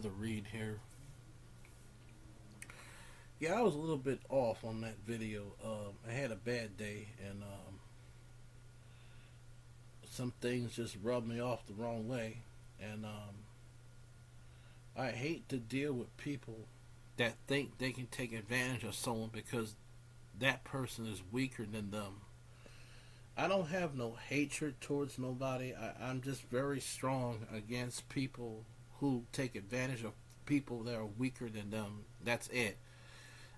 Brother Reed here. Yeah, I was a little bit off on that video. I had a bad day, and some things just rubbed me off the wrong way. And I hate to deal with people that think they can take advantage of someone because that person is weaker than them. I don't have no hatred towards nobody. I'm just very strong against people who take advantage of people that are weaker than them. That's it.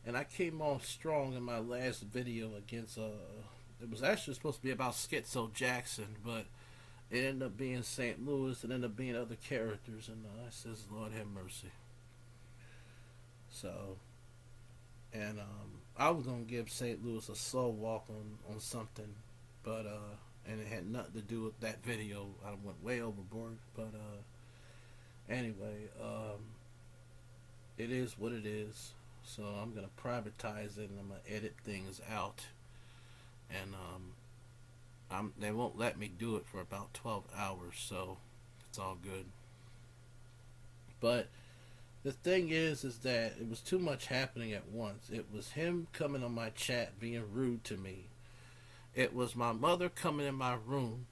And I came on strong in my last video against it was actually supposed to be about Schizo Jackson, but it ended up being St. Louis and ended up being other characters, and I says, Lord have mercy. So, and I was gonna give St. Louis a slow walk on something, but and it had nothing to do with that video. I went way overboard, but anyway, it is what it is. So I'm gonna privatize it and I'm gonna edit things out, and they won't let me do it for about 12 hours, so it's all good. But the thing is that it was too much happening at once. It was him coming on my chat being rude to me. It was my mother coming in my room.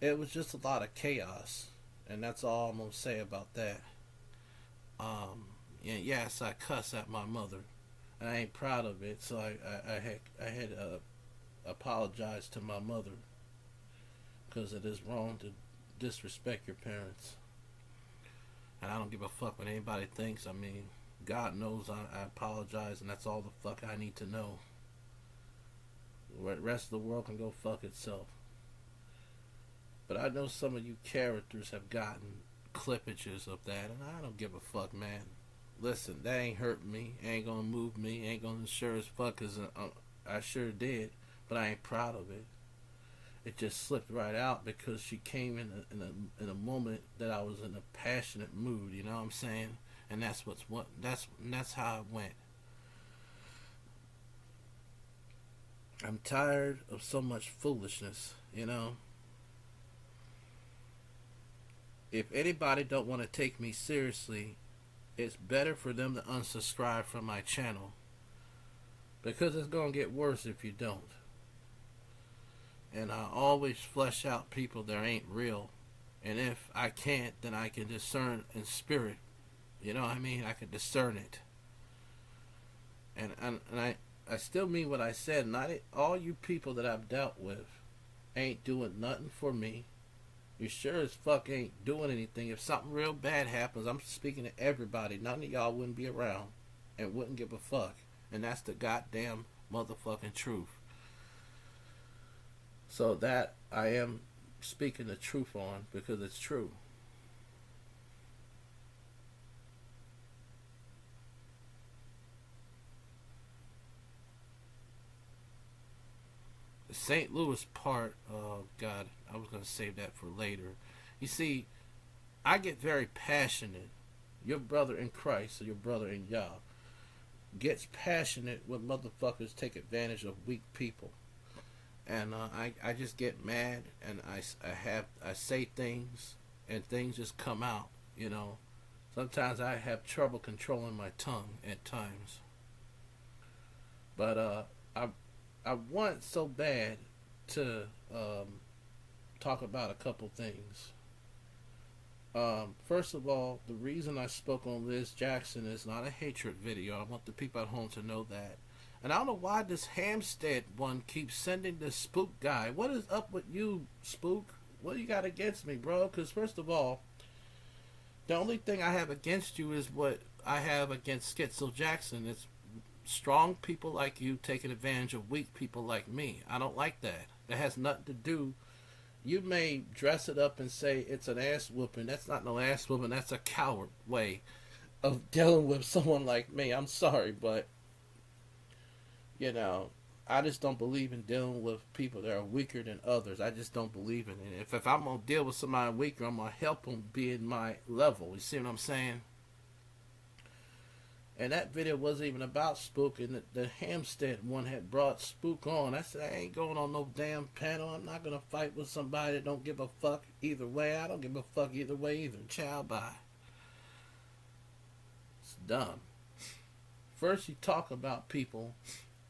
It was just a lot of chaos, and that's all I'm gonna say about that. And yes, I cuss at my mother, and I ain't proud of it. So I had apologized to my mother because it is wrong to disrespect your parents, and I don't give a fuck what anybody thinks. I mean, God knows I apologize, and that's all the fuck I need to know. The rest of the world can go fuck itself. But I know some of you characters have gotten clippages of that, and I don't give a fuck, man. Listen, that ain't hurting me, ain't gonna move me, ain't gonna sure as fuck as I sure did, but I ain't proud of it. It just slipped right out because she came in a moment that I was in a passionate mood. You know what I'm saying? And that's how it went. I'm tired of so much foolishness. You know. If anybody don't want to take me seriously, it's better for them to unsubscribe from my channel, because it's gonna get worse if you don't. And I always flesh out people that ain't real, and if I can't, then I can discern in spirit. You know what I mean? I can discern it, and I still mean what I said. Not all you people that I've dealt with ain't doing nothing for me. You sure as fuck ain't doing anything. If something real bad happens, I'm speaking to everybody. None of y'all wouldn't be around and wouldn't give a fuck. And that's the goddamn motherfucking truth. So that I am speaking the truth on, because it's true. The St. Louis part, oh God, I was going to save that for later. You see, I get very passionate. Your brother in Christ, or your brother in Yah, gets passionate when motherfuckers take advantage of weak people. And I just get mad, and I say things, and things just come out, you know. Sometimes I have trouble controlling my tongue at times. But I want so bad to talk about a couple things. First of all, the reason I spoke on Liz Jackson is not a hatred video. I want the people at home to know that. And I don't know why this Hampstead one keeps sending this Spook guy. What is up with you, Spook? What do you got against me, bro? Because first of all, the only thing I have against you is what I have against Schizo Jackson. It's strong people like you taking advantage of weak people like me. I don't like that. That has nothing to do. You may dress it up and say it's an ass whooping. That's not no ass whooping. That's a coward way of dealing with someone like me. I'm sorry, but you know, I just don't believe in dealing with people that are weaker than others. I just don't believe in it. If I'm gonna deal with somebody weaker, I'm gonna help them be in my level. You see what I'm saying? And that video wasn't even about Spook, and the Hampstead one had brought Spook on. I said, I ain't going on no damn panel. I'm not going to fight with somebody that don't give a fuck either way. I don't give a fuck either way either. Ciao, bye. dumb. First you talk about people,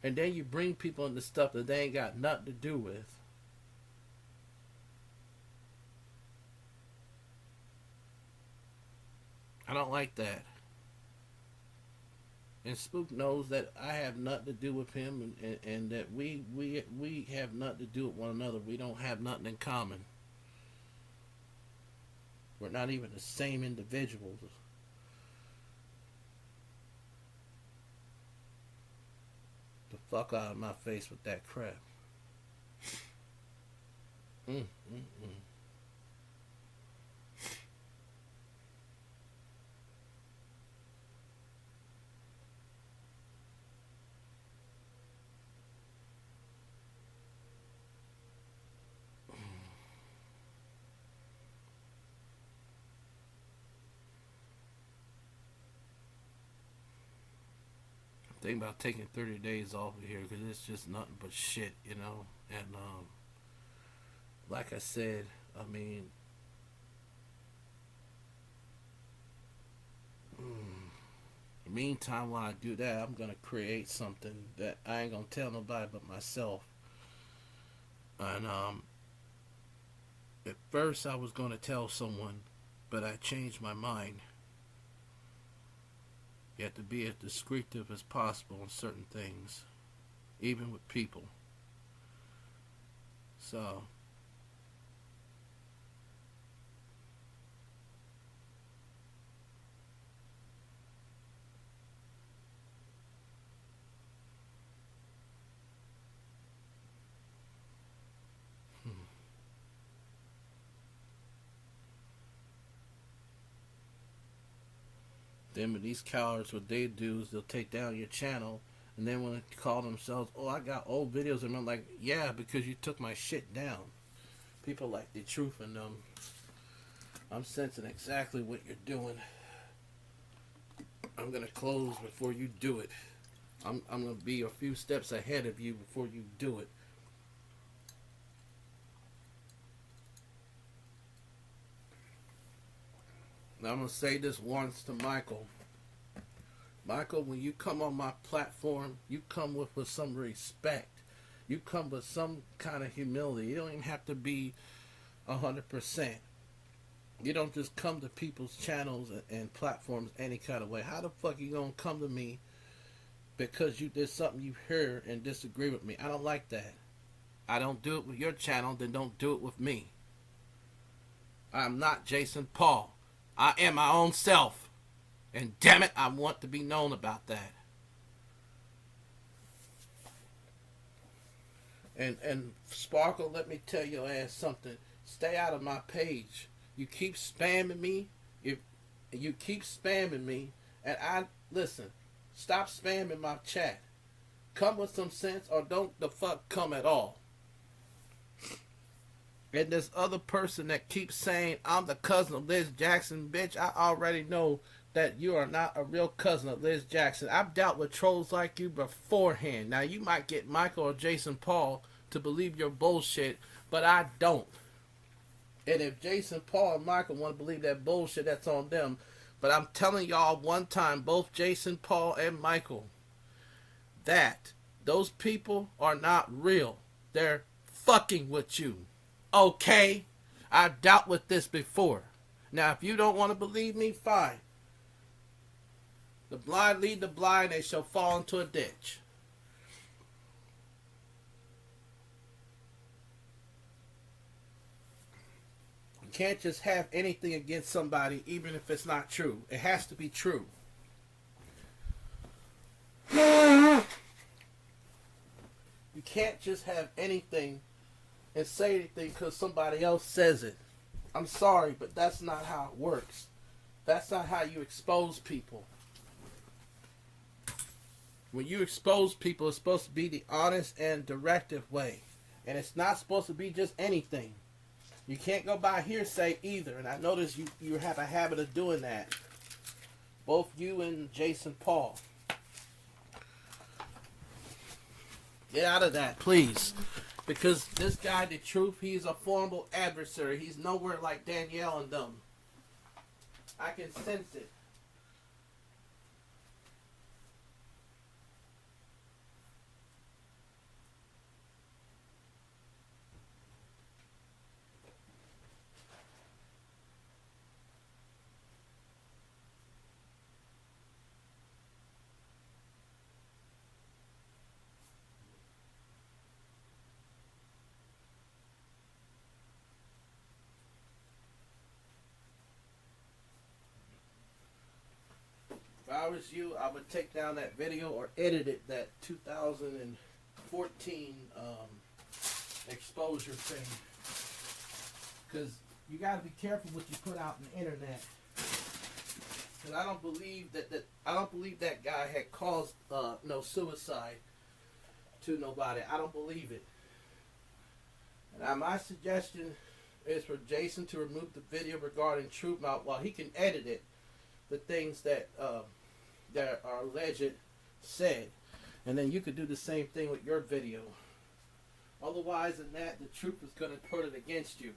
and then you bring people into stuff that they ain't got nothing to do with. I don't like that. And Spook knows that I have nothing to do with him, and that we have nothing to do with one another. We don't have nothing in common. We're not even the same individuals. The fuck out of my face with that crap. Mm, mm, mm. Thinking about taking 30 days off of here because it's just nothing but shit, you know. And like I said, I mean, meantime, while I do that, I'm gonna create something that I ain't gonna tell nobody but myself. And at first, I was gonna tell someone, but I changed my mind. You have to be as descriptive as possible on certain things, even with people. So, then with these cowards, what they do is they'll take down your channel, and then when they call themselves, "Oh, I got old videos," and I'm like, "Yeah, because you took my shit down." People like the truth in them. I'm sensing exactly what you're doing. I'm gonna close before you do it. I'm gonna be a few steps ahead of you before you do it. Now I'm gonna say this once to Michael. Michael, when you come on my platform, you come with some respect. You come with some kind of humility. You don't even have to be 100%. You don't just come to people's channels and platforms any kind of way. How the fuck you gonna come to me because you did something you heard and disagree with me? I don't like that. I don't do it with your channel, then don't do it with me. I'm not Jason Paul. I am my own self. And damn it, I want to be known about that. And Sparkle, let me tell your ass something. Stay out of my page. You keep spamming me. If you keep spamming me, and I listen, stop spamming my chat. Come with some sense, or don't the fuck come at all. And this other person that keeps saying I'm the cousin of Liz Jackson, bitch, I already know that you are not a real cousin of Liz Jackson. I've dealt with trolls like you beforehand. Now you might get Michael or Jason Paul to believe your bullshit, but I don't. And if Jason Paul and Michael want to believe that bullshit, that's on them. But I'm telling y'all one time, both Jason Paul and Michael, that those people are not real. They're fucking with you. Okay? I've dealt with this before. Now, if you don't want to believe me, fine. The blind lead the blind, they shall fall into a ditch. You can't just have anything against somebody, even if it's not true. It has to be true. You can't just have anything and say anything because somebody else says it. I'm sorry, but that's not how it works. That's not how you expose people. When you expose people, it's supposed to be the honest and directive way. And it's not supposed to be just anything. You can't go by hearsay either. And I notice you have a habit of doing that. Both you and Jason Paul. Get out of that, please. Because this guy, the truth, he's a formidable adversary. He's nowhere like Danielle and them. I can sense it. was you, I would take down that video or edit it, that 2014 exposure thing. Because you got to be careful what you put out on the internet. Because I don't believe that guy had caused no suicide to nobody. I don't believe it. Now my suggestion is for Jason to remove the video regarding Troop Mount while he can edit it. The things that that are alleged said, and then you could do the same thing with your video. Otherwise than that, the truth is going to put it against you.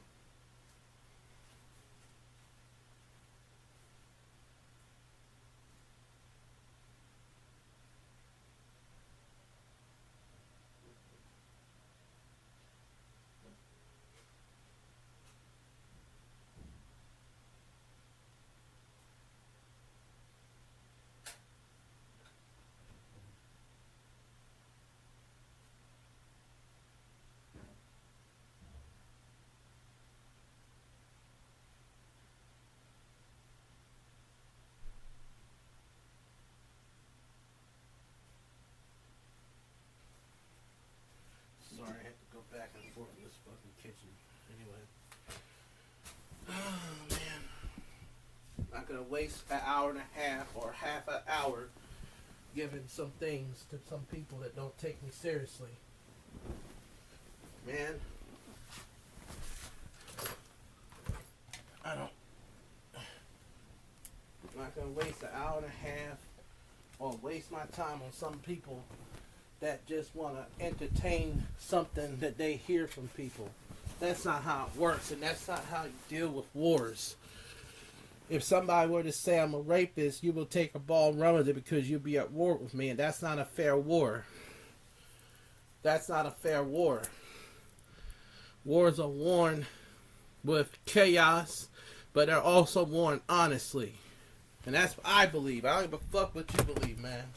Sorry, I had to go back and forth in this fucking kitchen. Anyway. Oh, man. Not gonna waste an hour and a half or half an hour giving some things to some people that don't take me seriously. Man. I'm not gonna waste an hour and a half or waste my time on some people that just want to entertain something that they hear from people. That's not how it works, and that's not how you deal with wars. If somebody were to say I'm a rapist, you will take a ball and run with it because you'll be at war with me, and that's not a fair war. That's not a fair war. Wars are won with chaos, but they're also won honestly. And that's what I believe. I don't give a fuck what you believe, man.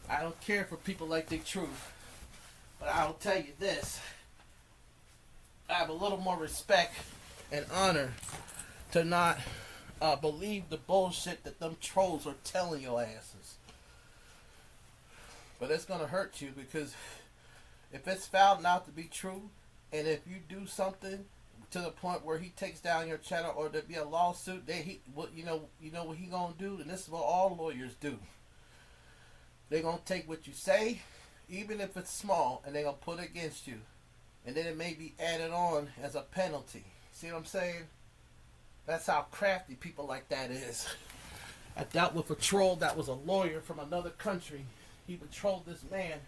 I don't care for people like the truth. But I'll tell you this. I have a little more respect and honor to not believe the bullshit that them trolls are telling your asses. But it's going to hurt you because if it's found out to be true, and if you do something to the point where he takes down your channel or there be a lawsuit, you know what he gonna do, and this is what all lawyers do. They're gonna take what you say, even if it's small, and they're gonna put it against you, and then it may be added on as a penalty. See what I'm saying? That's how crafty people like that is. I dealt with a troll that was a lawyer from another country. He would troll this man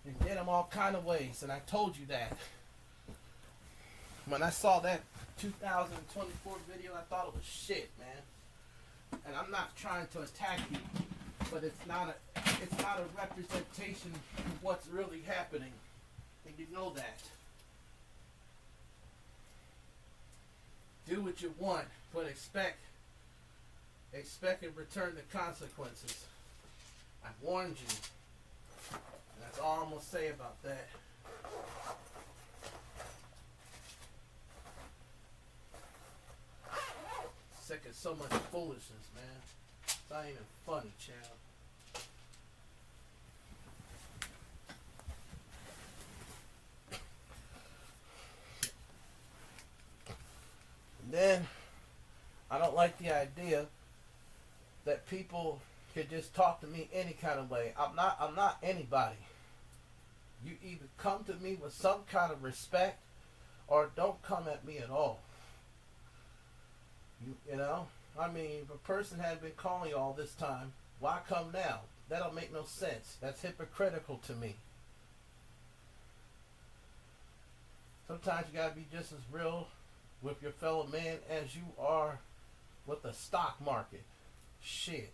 and did him all kind of ways, and I told you that. When I saw that 2024 video, I thought it was shit, man. And I'm not trying to attack you, but it's not a representation of what's really happening, and you know that. Do what you want, but expect in return the consequences. I warned you. And that's all I'm gonna say about that. Sick of so much foolishness, man. It's not even funny, child. And then I don't like the idea that people could just talk to me any kind of way. I'm not anybody. You either come to me with some kind of respect or don't come at me at all. You know? I mean, if a person had been calling you all this time, why come now? That don't make no sense. That's hypocritical to me. Sometimes you gotta be just as real with your fellow man as you are with the stock market. Shit.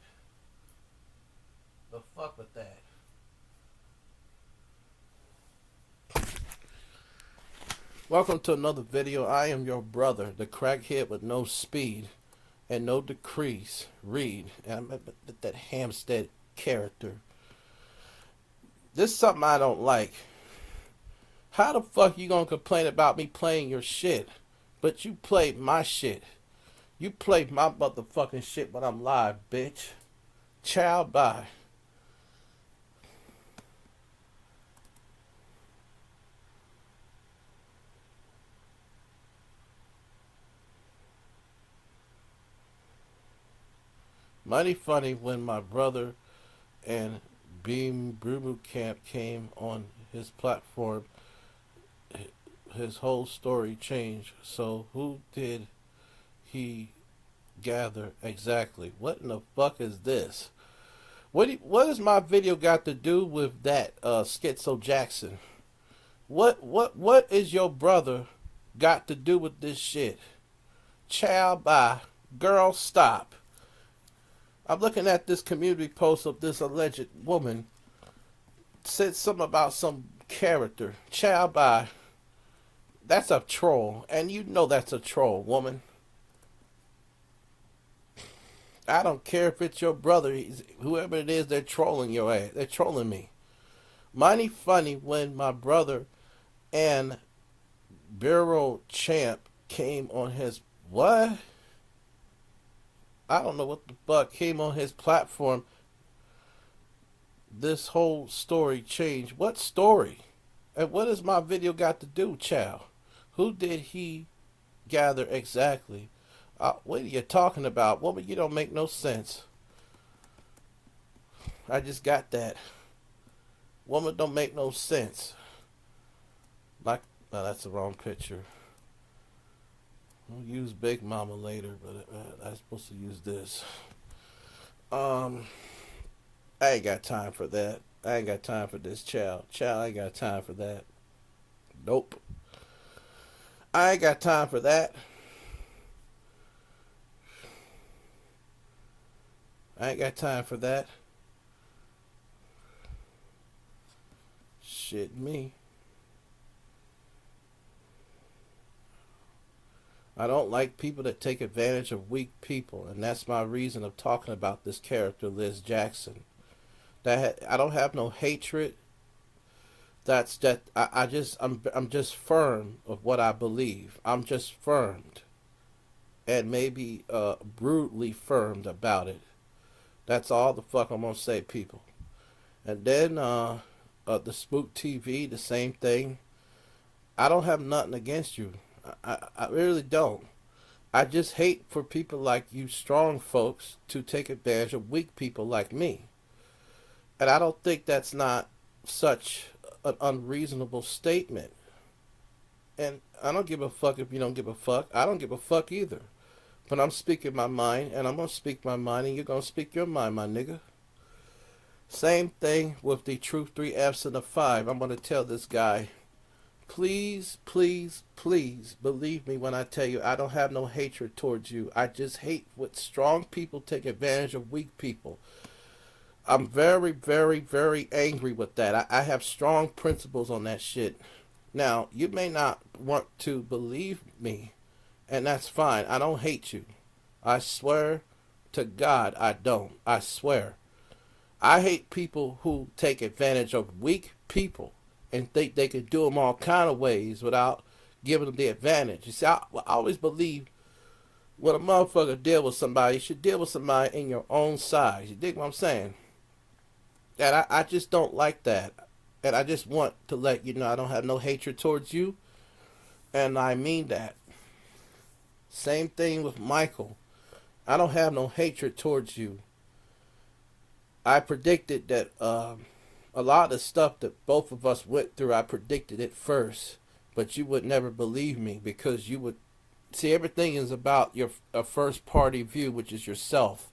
The fuck with that. Welcome to another video. I am your brother, the crackhead with no speed and no decrease. Read. And that Hampstead character. This is something I don't like. How the fuck you gonna complain about me playing your shit, but you play my shit? You play my motherfucking shit when I'm live, bitch. Ciao, bye. Mighty funny when my brother and B.M.K. came on his platform, his whole story changed. So who did he gather exactly? What in the fuck is this? What has my video got to do with that Schizo Jackson? What is your brother got to do with this shit? Child, bye. Girl, stop. I'm looking at this community post of this alleged woman. Said something about some character. Child, bye. That's a troll. And you know that's a troll, woman. I don't care if it's your brother. Whoever it is, they're trolling your ass. They're trolling me. Mighty funny when my brother and Bureau Champ came on his... What? I don't know what the fuck came on his platform. This whole story changed. What story? And what has my video got to do, child? Who did he gather exactly? What are you talking about? Woman, you don't make no sense. I just got that. Woman don't make no sense. Like, no, that's the wrong picture. We'll use Big Mama later, but I'm supposed to use this. I ain't got time for that. I ain't got time for this, child. Child, I ain't got time for that. Nope. I ain't got time for that. I ain't got time for that. Shit me. I don't like people that take advantage of weak people, and that's my reason of talking about this character, Liz Jackson. I don't have no hatred. I'm just firm of what I believe. I'm just firmed, and maybe brutally firmed about it. That's all the fuck I'm gonna say, people. And then the Spook TV, the same thing. I don't have nothing against you. I really don't. I just hate for people like you strong folks to take advantage of weak people like me. And I don't think that's not such an unreasonable statement. And I don't give a fuck if you don't give a fuck. I don't give a fuck either. But I'm speaking my mind, and I'm going to speak my mind, and you're going to speak your mind, my nigga. Same thing with the Truth 3 F's and the 5. I'm going to tell this guy, please, please, please believe me when I tell you I don't have no hatred towards you. I just hate when strong people take advantage of weak people. I'm very, very, very angry with that. I have strong principles on that shit. Now, you may not want to believe me, and that's fine. I don't hate you. I swear to God I don't. I swear. I hate people who take advantage of weak people and think they can do them all kind of ways without giving them the advantage. You see, I always believe when a motherfucker deal with somebody, you should deal with somebody in your own size. You dig what I'm saying? And I just don't like that. And I just want to let you know I don't have no hatred towards you. And I mean that. Same thing with Michael. I don't have no hatred towards you. I predicted that a lot of the stuff that both of us went through, I predicted it first. But you would never believe me because you would... See, everything is about your first party view, which is yourself.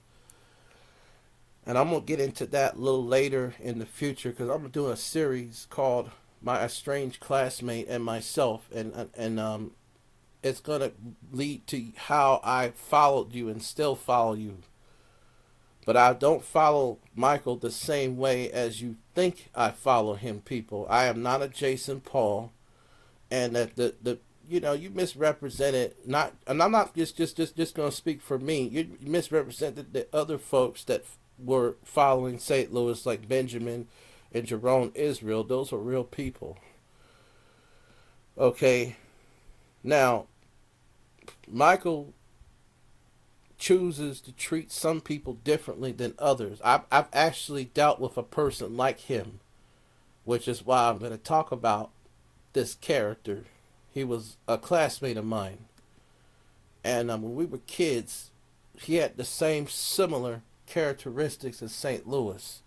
And I'm going to get into that a little later in the future because I'm doing a series called My Estranged Classmate and Myself. And it's going to lead to how I followed you and still follow you. But I don't follow Michael the same way as you think I follow him, people. I am not a Jason Paul. And that you misrepresented, not, and I'm not just going to speak for me. You misrepresented the other folks that were following St. Louis, like Benjamin and Jerome Israel. Those are real people. Okay. Now, Michael chooses to treat some people differently than others. I've actually dealt with a person like him, which is why I'm going to talk about this character. He was a classmate of mine, and when we were kids, he had the same similar characteristics as St. Louis,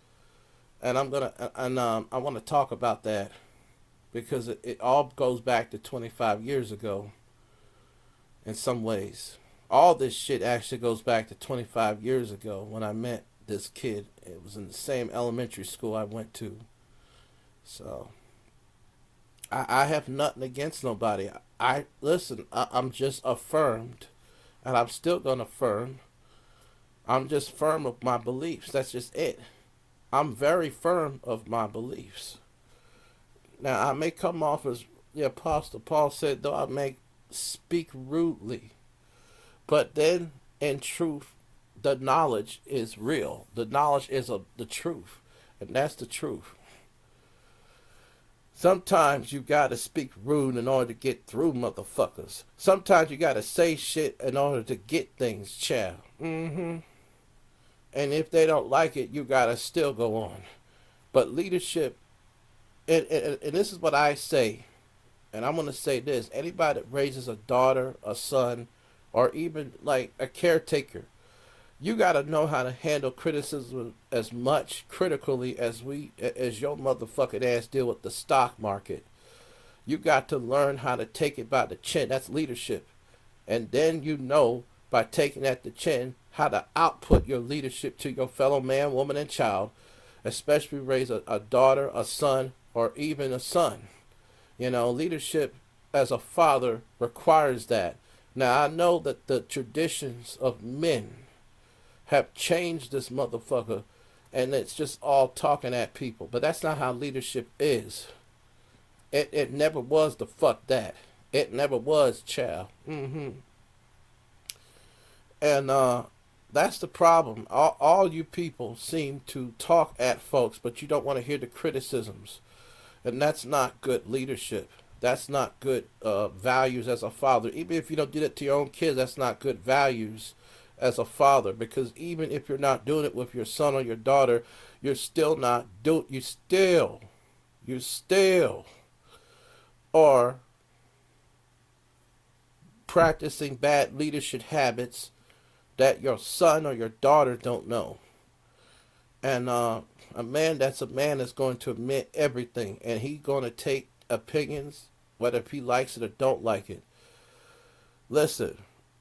and I want to talk about that because it all goes back to 25 years ago. In some ways, all this shit actually goes back to 25 years ago when I met this kid. It was in the same elementary school I went to. So I have nothing against nobody. I listen. I'm just affirmed, and I'm still gonna affirm. I'm just firm of my beliefs. That's just it. I'm very firm of my beliefs. Now I may come off as the Apostle Paul said, though I may speak rudely, but then in truth, the knowledge is real. The knowledge is of the truth, and that's the truth. Sometimes you gotta speak rude in order to get through, motherfuckers. Sometimes you gotta say shit in order to get things, child. And if they don't like it, you gotta still go on. But leadership, and this is what I say, and I'm gonna say this: anybody that raises a daughter, a son, or even like a caretaker, you gotta know how to handle criticism as much critically as your motherfucking ass deal with the stock market. You got to learn how to take it by the chin. That's leadership. And then you know, by taking at the chin, how to output your leadership to your fellow man, woman, and child, especially raise a daughter, a son, or even a son. You know, leadership as a father requires that. Now, I know that the traditions of men have changed this motherfucker, and it's just all talking at people. But that's not how leadership is. It never was the fuck that. It never was, child. And that's the problem. All you people seem to talk at folks, but you don't want to hear the criticisms. And that's not good leadership. That's not good values as a father. Even if you don't do that to your own kids, that's not good values as a father. Because even if you're not doing it with your son or your daughter, you're still not doing. You still are practicing bad leadership habits that your son or your daughter don't know. And a man that's going to admit everything, and he's going to take opinions, whether if he likes it or don't like it. Listen,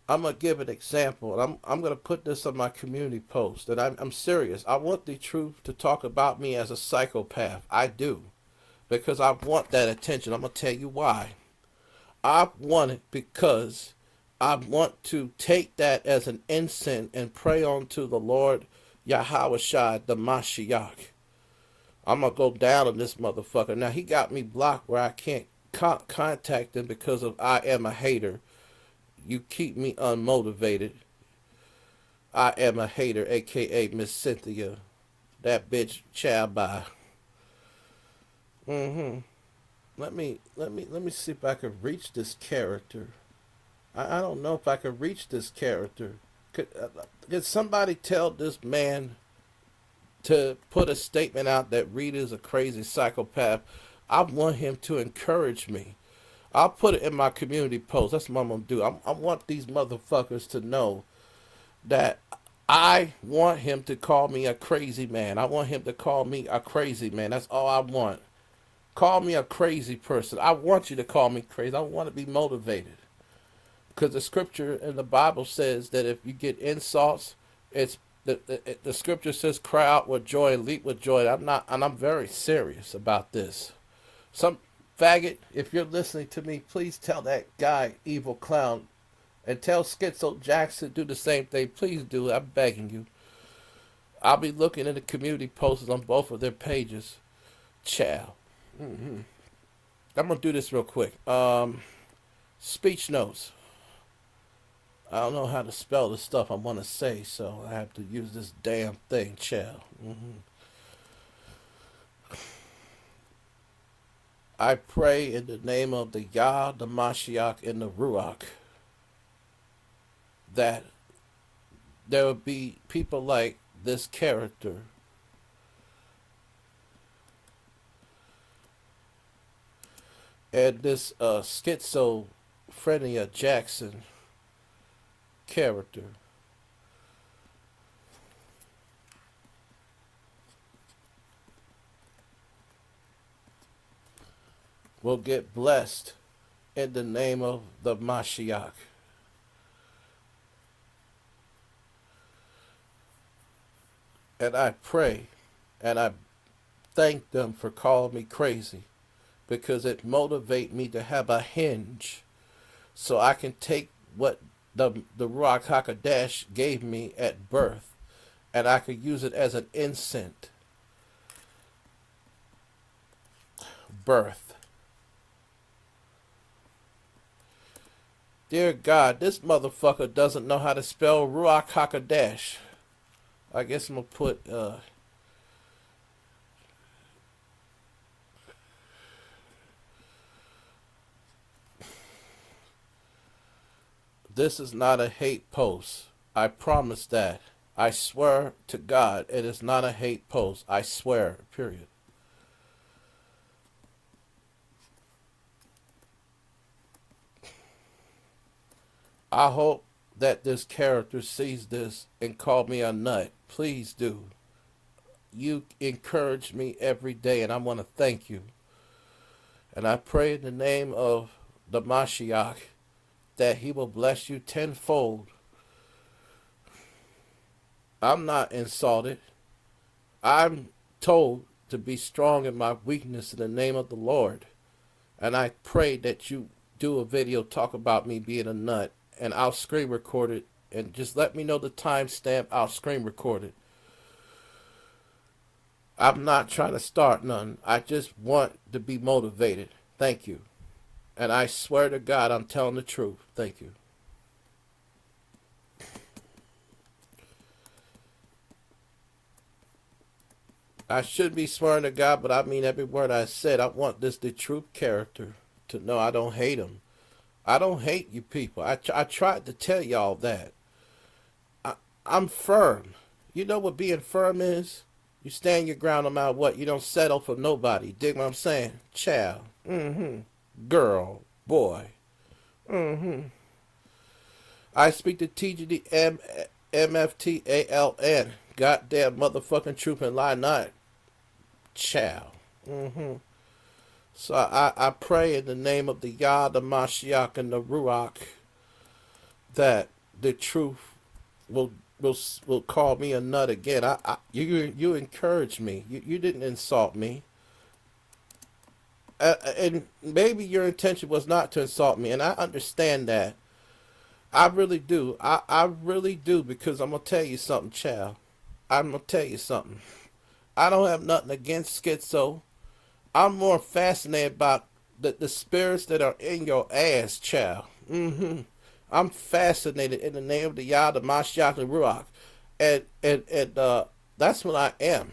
I'm going to give an example, and I'm going to put this on my community post, and I'm serious. I want the truth to talk about me as a psychopath. I do, because I want that attention. I'm going to tell you why. I want it because I want to take that as an incense and pray on to the Lord Yahweh the Mashiach. I'm going to go down on this motherfucker. Now, he got me blocked where I can't contact him because of I am a hater. You keep me unmotivated. I am a hater, a.k.a. Miss Cynthia. That bitch, chow bye. Let me see if I can reach this character. I don't know if I can reach this character. Could somebody tell this man to put a statement out that Rita is a crazy psychopath? I want him to encourage me. I'll put it in my community post. That's what I'm going to do. I want these motherfuckers to know that I want him to call me a crazy man. I want him to call me a crazy man. That's all I want. Call me a crazy person. I want you to call me crazy. I want to be motivated. Because the scripture in the Bible says that if you get insults, it's the scripture says cry out with joy and leap with joy. I'm very serious about this. Some faggot, if you're listening to me, please tell that guy, evil clown, and tell Schizo Jackson to do the same thing. Please do it. I'm begging you. I'll be looking at the community posts on both of their pages. Ciao. I'm going to do this real quick. Speech notes. I don't know how to spell the stuff I want to say, so I have to use this damn thing, child. I pray in the name of the Yah, the Mashiach, and the Ruach that there would be people like this character and this schizophrenia Jackson character will get blessed in the name of the Mashiach. And I pray and I thank them for calling me crazy, because it motivates me to have a hinge so I can take what the Ruach HaKodesh gave me at birth and I could use it as an infant birth. Dear God, this motherfucker doesn't know how to spell Ruach HaKodesh. I guess I'm going to put this is not a hate post. I promise that. I swear to God, it is not a hate post. I swear, period. I hope that this character sees this and call me a nut. Please do. You encourage me every day, and I want to thank you. And I pray in the name of the Mashiach that he will bless you tenfold. I'm not insulted. I'm told to be strong in my weakness in the name of the Lord. And I pray that you do a video talk about me being a nut, and I'll screen record it, and just let me know the timestamp. I'll screen record it. I'm not trying to start none. I just want to be motivated. Thank you. And I swear to God, I'm telling the truth. Thank you. I should be swearing to God, but I mean every word I said. I want the truth character to know I don't hate him. I don't hate you people. I tried to tell y'all that. I'm firm. You know what being firm is? You stand your ground no matter what. You don't settle for nobody. Dig what I'm saying? Child. Girl. Boy. I speak to TGD MFTALN. Goddamn motherfucking truth and lie not. Child. So I pray in the name of the Yah, the Mashiach, and the Ruach that the truth will call me a nut again. You encouraged me. You didn't insult me. And maybe your intention was not to insult me, and I understand that. I really do. I really do, because I'm going to tell you something, child. I'm going to tell you something. I don't have nothing against schizo. I'm more fascinated about the spirits that are in your ass, child. I'm fascinated in the name of the Yah, the Mashiach, and Ruach. And that's what I am.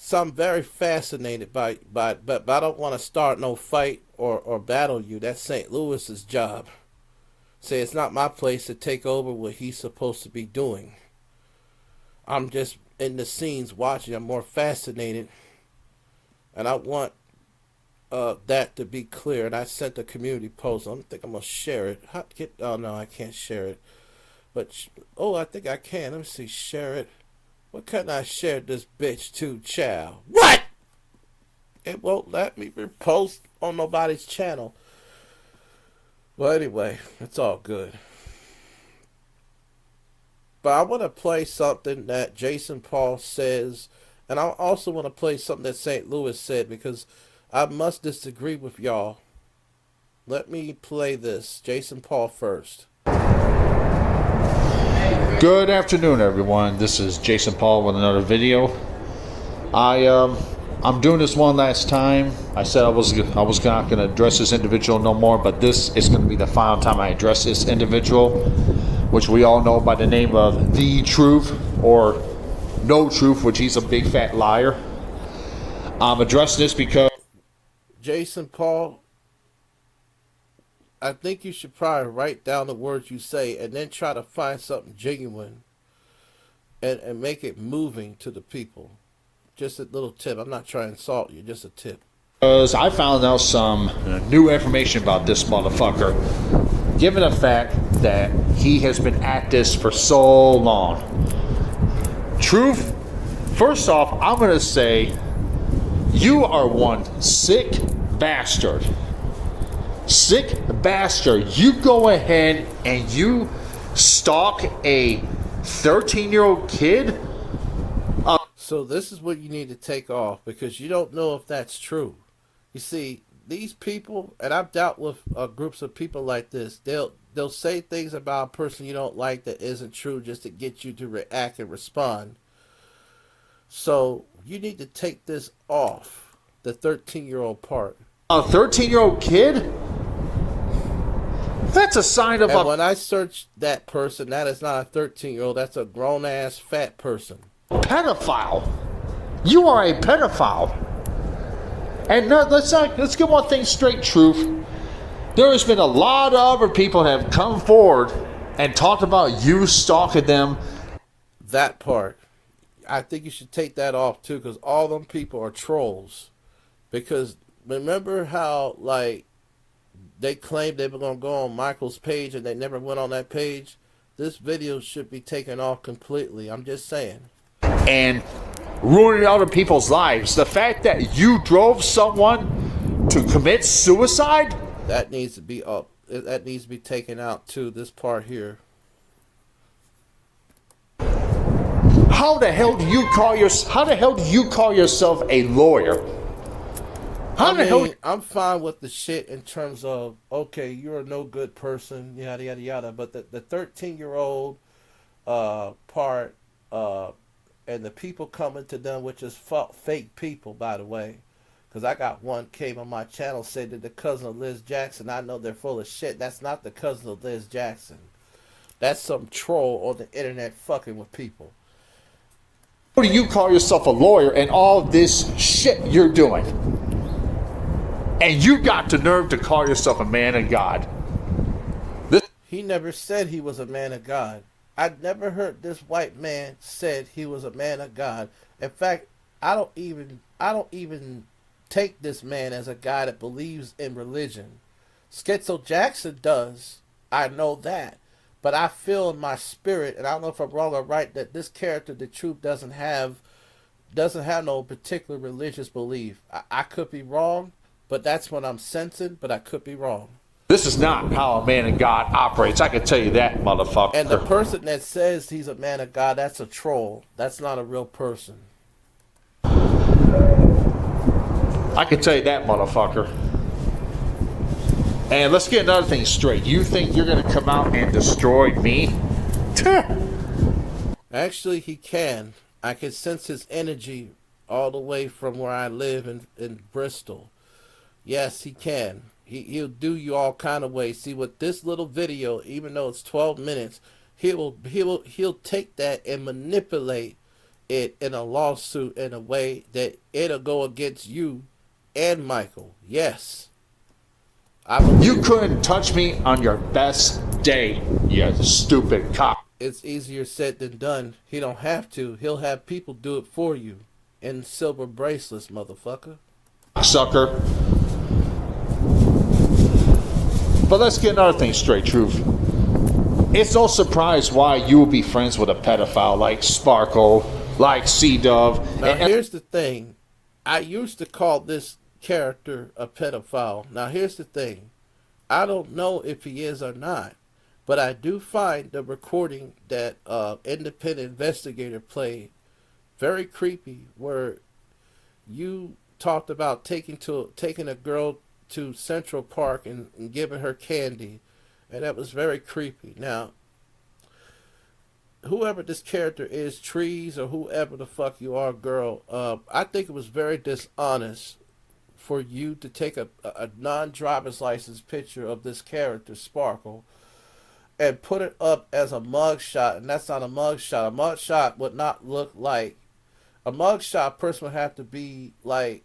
So I'm very fascinated but I don't want to start no fight or battle you. That's St. Louis's job. Say it's not my place to take over what he's supposed to be doing. I'm just in the scenes watching. I'm more fascinated. And I want that to be clear. And I sent a community post. I don't think I'm going to share it. Oh, no, I can't share it. But, I think I can. Let me see. Share it. What can I share this bitch to, child? What? It won't let me repost on nobody's channel. Well, anyway, it's all good. But I want to play something that Jason Paul says, and I also want to play something that St. Louis said, because I must disagree with y'all. Let me play this. Jason Paul first. Good afternoon, everyone. This is Jason Paul with another video. I'm doing this one last time. I said I was not going to address this individual no more, but this is going to be the final time I address this individual, which we all know by the name of The Truth, or No Truth, which he's a big fat liar. I'm addressing this because Jason Paul, I think you should probably write down the words you say and then try to find something genuine and make it moving to the people. Just a little tip. I'm not trying to insult you, just a tip. Because I found out some new information about this motherfucker, given the fact that he has been at this for so long. Truth, first off, I'm going to say you are one sick bastard. Sick bastard. You go ahead and you stalk a 13-year-old kid? So this is what you need to take off because you don't know if that's true. You see, these people, and I've dealt with groups of people like this. They'll say things about a person you don't like that isn't true just to get you to react and respond. So you need to take this off the 13-year-old part. A 13-year-old kid? That's a sign of and when I searched that person, that is not a 13-year-old. That's a grown-ass fat person. Pedophile. You are a pedophile. And no, let's get one thing straight, Truth. There has been a lot of other people that have come forward and talked about you stalking them. That part. I think you should take that off too, because all them people are trolls. Because remember how, like, they claimed they were going to go on Michael's page and they never went on that page? This video should be taken off completely. I'm just saying. And ruining other people's lives. The fact that you drove someone to commit suicide? That needs to be up. That needs to be taken out too, this part here. How the hell do you call yourself a lawyer? I'm fine with the shit in terms of, okay, you're a no good person, yada yada yada. But the 13-year-old part, and the people coming to them, which is fake people, by the way, because I got one came on my channel said that the cousin of Liz Jackson. I know they're full of shit. That's not the cousin of Liz Jackson. That's some troll on the internet fucking with people. How do you call yourself a lawyer and all this shit you're doing? And you got the nerve to call yourself a man of God. He never said he was a man of God. I never heard this white man said he was a man of God. In fact, I don't even take this man as a guy that believes in religion. Schizo Jackson does. I know that. But I feel in my spirit, and I don't know if I'm wrong or right, that this character, the Truth, doesn't have no particular religious belief. I could be wrong, but that's what I'm sensing, but I could be wrong. This is not how a man of God operates. I can tell you that, motherfucker. And the person that says he's a man of God, that's a troll. That's not a real person. I can tell you that, motherfucker. And let's get another thing straight. You think you're going to come out and destroy me? Actually, he can. I can sense his energy all the way from where I live in Bristol. Yes, he can. He'll do you all kind of ways. See, with this little video, even though it's 12 minutes, he'll take that and manipulate it in a lawsuit in a way that it'll go against you and Michael. Yes. You couldn't touch me on your best day, you stupid cop. It's easier said than done. He don't have to. He'll have people do it for you. In silver bracelets, motherfucker. Sucker. But let's get another thing straight, Truth. It's no surprise why you will be friends with a pedophile like Sparkle, like C-Dove. Now here's the thing. I used to call this character a pedophile. Now here's the thing. I don't know if he is or not, but I do find the recording that independent investigator played very creepy, where you talked about taking a girl to Central Park and giving her candy, and that was very creepy. Now, whoever this character is, Trees, or whoever the fuck you are, girl, I think it was very dishonest for you to take a non-driver's license picture of this character, Sparkle, and put it up as a mugshot, and that's not a mugshot. A mugshot would not look like a mugshot. Person would have to be like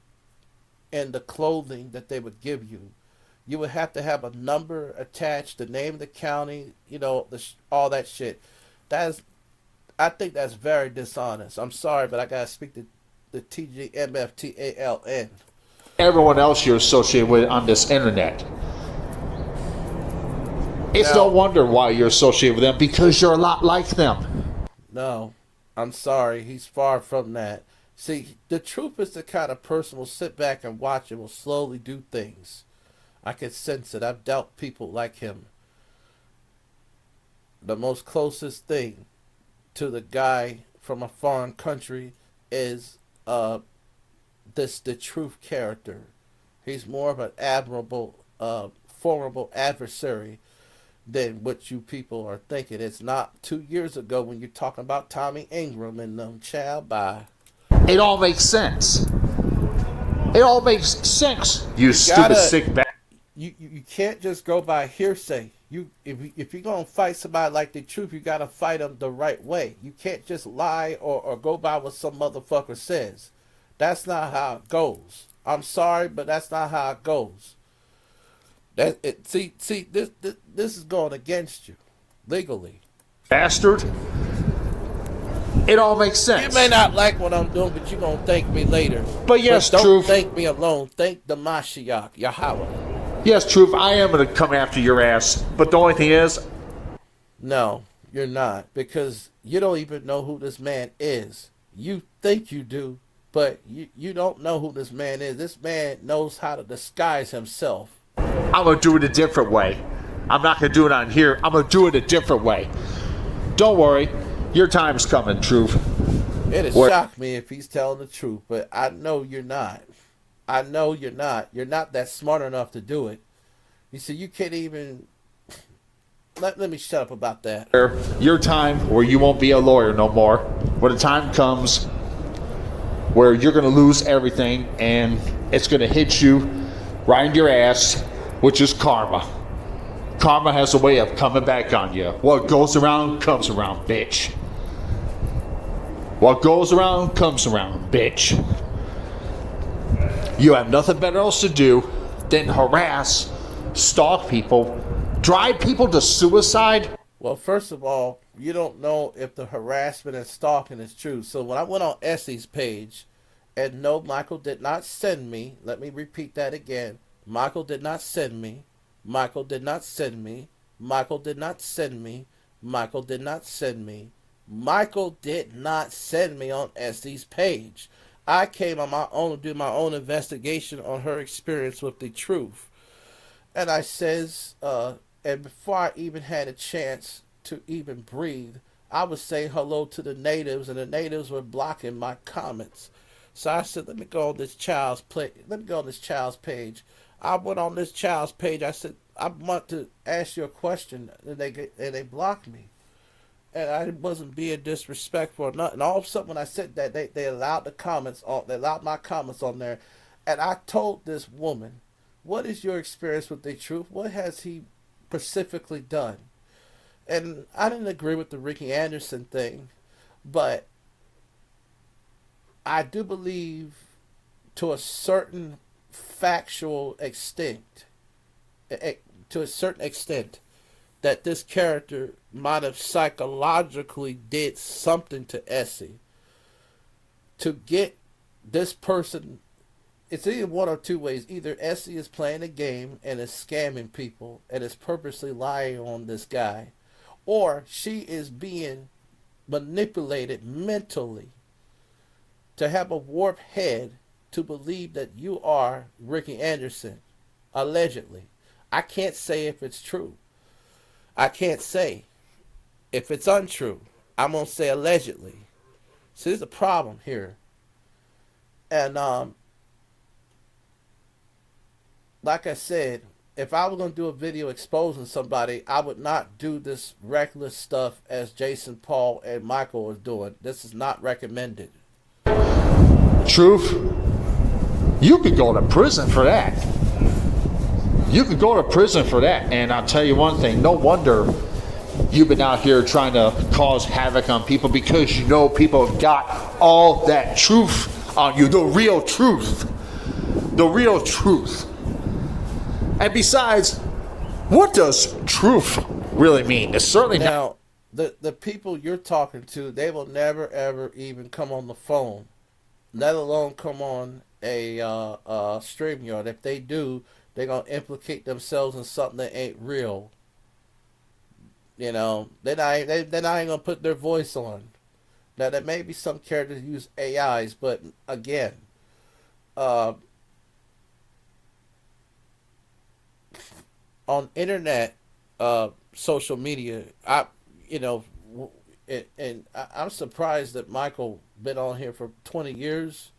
in the clothing that they would give you. You would have to have a number attached, the name of the county, all that shit. That's I think that's very dishonest. I'm sorry, but I gotta speak to the TGMFTALN. Everyone else you're associated with on this internet. It's no Now, wonder why you're associated with them, because you're a lot like them. no, I'm sorry. He's far from that. See, the truth is the kind of person will sit back and watch and will slowly do things. I can sense it. I've dealt people like him. The most closest thing to the guy from a foreign country is the truth character. He's more of an admirable, formidable adversary than what you people are thinking. It's not 2 years ago when you're talking about Tommy Ingram and child by. It all makes sense. It all makes sense. You stupid Gotta, sick bastard. you can't just go by hearsay. If you're gonna fight somebody like the truth, you gotta fight them the right way. You can't just lie or go by what some motherfucker says. That's not how it goes. I'm sorry, but that's not how it goes. This is going against you legally. Bastard. It all makes sense. You may not like what I'm doing, but you're gonna thank me later. But yes, don't truth. thank me alone. Thank the Mashiach, Yahweh. Yes, truth. I am going to come after your ass. But the only thing is, no, you're not, because you don't even know who this man is. You think you do, but you don't know who this man is. This man knows how to disguise himself. I'm going to do it a different way. I'm not going to do it on here. I'm going to do it a different way. Don't worry. Your time's coming, truth. It'd shock me if he's telling the truth, but I know you're not. I know you're not. You're not that smart enough to do it. You see, you can't even... Let me shut up about that. Your time where you won't be a lawyer no more. When the time comes where you're going to lose everything and it's going to hit you right in your ass, which is karma. Karma has a way of coming back on you. What goes around comes around, bitch. What goes around comes around, bitch. You have nothing better else to do than harass, stalk people, drive people to suicide. Well, first of all, you don't know if the harassment and stalking is true. So when I went on Essie's page, and no, Michael did not send me. Let me repeat that again. Michael did not send me. Michael did not send me. Michael did not send me. Michael did not send me. Michael did not send me on Essie's page. I came on my own to do my own investigation on her experience with the truth. And I says, and before I even had a chance to even breathe, I was saying hello to the natives, and the natives were blocking my comments. So I said, let me go on this child's page. I went on this child's page. I said, I want to ask you a question, and they blocked me. And I wasn't being disrespectful or nothing. All of a sudden, when I said that, they allowed they allowed my comments on there. And I told this woman, what is your experience with the truth? What has he specifically done? And I didn't agree with the Ricky Anderson thing, but I do believe to a certain factual extent, that this character might have psychologically did something to Essie to get this person. It's either one or two ways. Either Essie is playing a game and is scamming people and is purposely lying on this guy, or she is being manipulated mentally to have a warped head to believe that you are Ricky Anderson, allegedly. I can't say if it's true. I can't say if it's untrue. I'm going to say allegedly. So there's a problem here. And like I said, if I was going to do a video exposing somebody, I would not do this reckless stuff as Jason Paul and Michael are doing. This is not recommended. Truth, you could go to prison for that. You could go to prison for that. And I'll tell you one thing, no wonder you've been out here trying to cause havoc on people, because you know people have got all that truth on you, the real truth. The real truth. And besides, what does truth really mean? It's certainly not. Now, the people you're talking to, they will never ever even come on the phone, let alone come on a StreamYard. If they do, they're gonna implicate themselves in something that ain't real. They're not even gonna put their voice on. Now, there may be some characters who use AIs, but again, uh, on internet, social media, you know, I'm surprised that Michael been on here for 20 years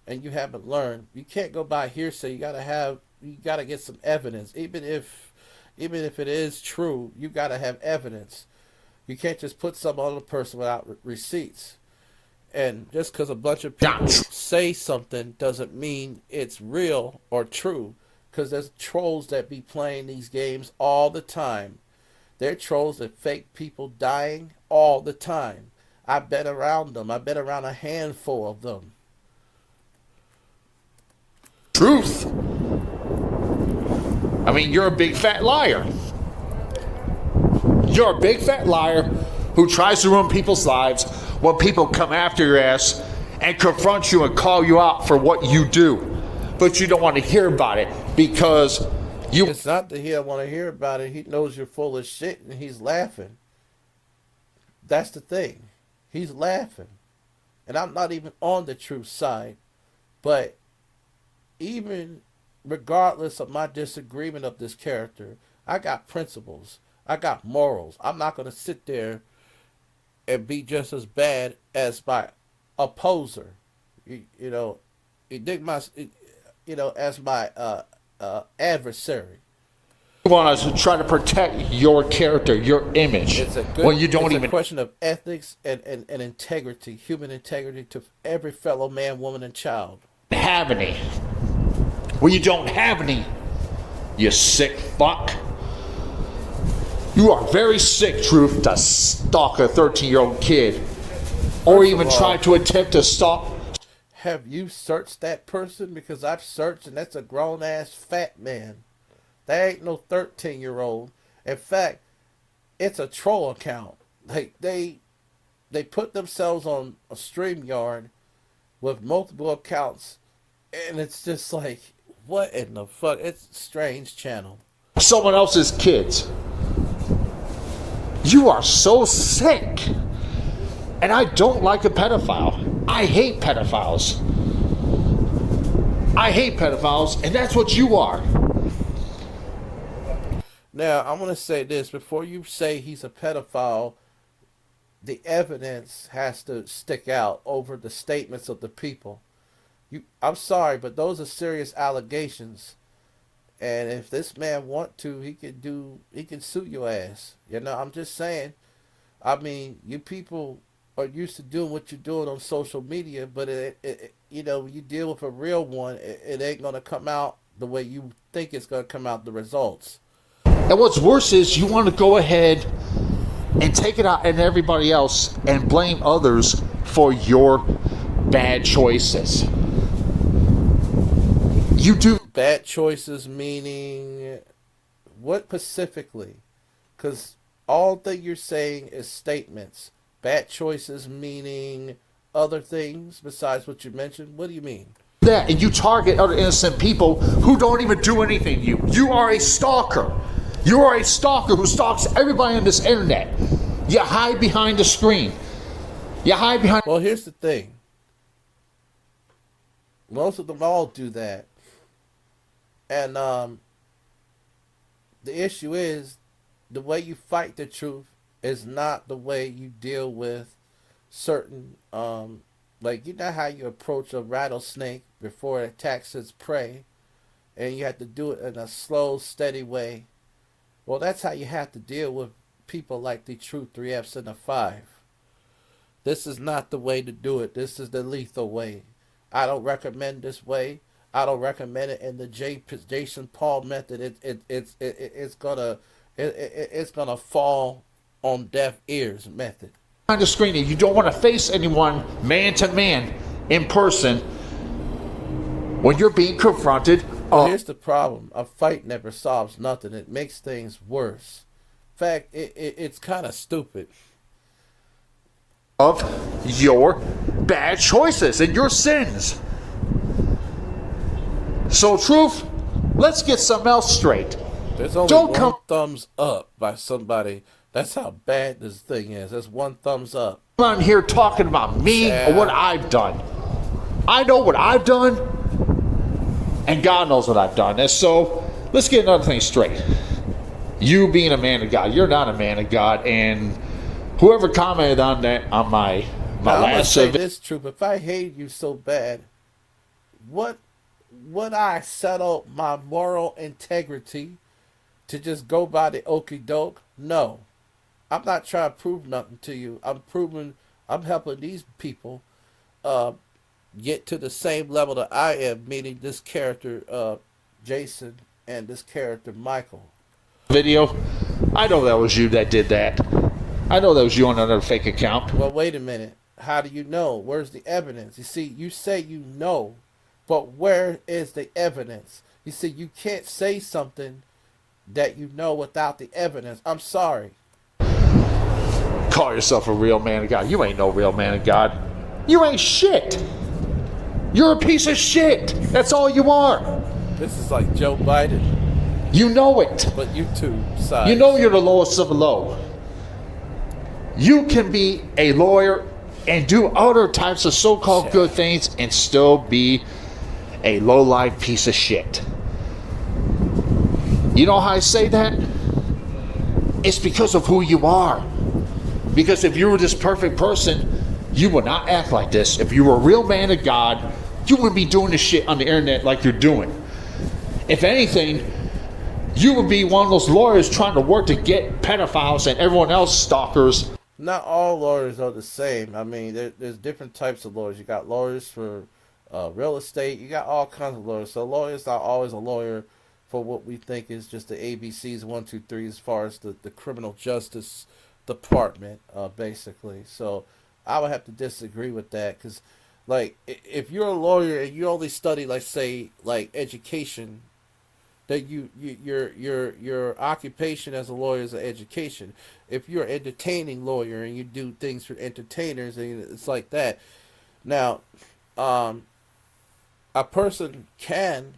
and you haven't learned. You can't go by hearsay. You gotta get some evidence. Even if it is true, you gotta have evidence. You can't just put something on a person without receipts. And just because a bunch of people say something doesn't mean it's real or true. Because there's trolls that be playing these games all the time. They're trolls that fake people dying all the time. I've been around them. I've been around a handful of them. Truth. I mean, you're a big fat liar. You're a big fat liar who tries to ruin people's lives when people come after your ass and confront you and call you out for what you do. But you don't want to hear about it because you... It's not that he don't want to hear about it. He knows you're full of shit and he's laughing. That's the thing. He's laughing. And I'm not even on the truth side. But even regardless of my disagreement of this character, I got principles. I got morals. I'm not going to sit there and be just as bad as my opposer. You know, you dig my, as my adversary. You want to try to protect your character, your image, when you don't even... It's a question of ethics and integrity, human integrity to every fellow man, woman, and child. Have any. When you don't have any, you sick fuck. You are very sick, Truth, to stalk a 13-year-old kid. Or even try to attempt to stalk... Have you searched that person? Because I've searched, and that's a grown-ass fat man. That ain't no 13-year-old. In fact, it's a troll account. They put themselves on a StreamYard with multiple accounts, and it's just like, what in the fuck? It's a strange channel. Someone else's kids. You are so sick. And I don't like a pedophile. I hate pedophiles. I hate pedophiles, and that's what you are. Now, I'm going to say this. Before you say he's a pedophile, the evidence has to stick out over the statements of the people. I'm sorry, but those are serious allegations. And if this man want to, he can sue your ass. I'm just saying. I mean, you people are used to doing what you're doing on social media, but when you deal with a real one, it ain't going to come out the way you think it's going to come out, the results. And what's worse is you want to go ahead and take it out on everybody else and blame others for your bad choices. You do. Bad choices meaning what specifically? Because all that you're saying is statements. Bad choices meaning other things besides what you mentioned. What do you mean? That, and you target other innocent people who don't even do anything to you. You are a stalker. You are a stalker who stalks everybody on this internet. You hide behind the screen. You hide behind... Well, here's the thing. Most of them all do that. And the issue is the way you fight the truth is not the way you deal with certain, like, you know how you approach a rattlesnake before it attacks its prey, and you have to do it in a slow, steady way. Well, that's how you have to deal with people like the Truth 3Fs and the 5. This is not the way to do it. This is the lethal way. I don't recommend this way. I don't recommend it in the Jason Paul method. It's gonna fall on deaf ears method. On the screen, you don't want to face anyone man to man in person when you're being confronted Well, here's the problem. A fight never solves nothing. It makes things worse. In fact, it's kind of stupid. Of your bad choices and your sins. So, truth, let's get something else straight. There's only Don't one come thumbs up by somebody. That's how bad this thing is. There's one thumbs up. on here talking about me or what I've done. I know what I've done, and God knows what I've done. And so, let's get another thing straight. You being a man of God, you're not a man of God, and whoever commented on that on my Now, I'm gonna last say survey, this, truth. If I hated you so bad, what would I settle my moral integrity to just go by the okey doke? No. I'm not trying to prove nothing to you. I'm helping these people uh, get to the same level that I am, meaning this character, Jason, and this character, Michael. video, I know that was you that did that. I know that was you on another fake account. Well, wait a minute. How do you know? Where's the evidence? You see, you say you know, but where is the evidence? You see, you can't say something that you know without the evidence. I'm sorry. Call yourself a real man of God. You ain't no real man of God. You ain't shit. You're a piece of shit. That's all you are. This is like Joe Biden, You know it. but YouTube side. You know you're the lowest of the low. You can be a lawyer and do other types of so-called good things and still be a low-life piece of shit. You know how I say that? It's because of who you are. Because if you were this perfect person, you would not act like this. If you were a real man of God, you wouldn't be doing this shit on the internet like you're doing. If anything, you would be one of those lawyers trying to work to get pedophiles and everyone else stalkers. Not all lawyers are the same. I mean, there's different types of lawyers. You got lawyers for real estate. You got all kinds of lawyers. So lawyers not always a lawyer for what we think is just the ABCs 1, 2, 3 as far as the criminal justice department, basically. So I would have to disagree with that because, like, if you're a lawyer and you only study, like, say, like education, that your occupation as a lawyer is an education. If you're an entertaining lawyer and you do things for entertainers, and it's like that. Now, a person can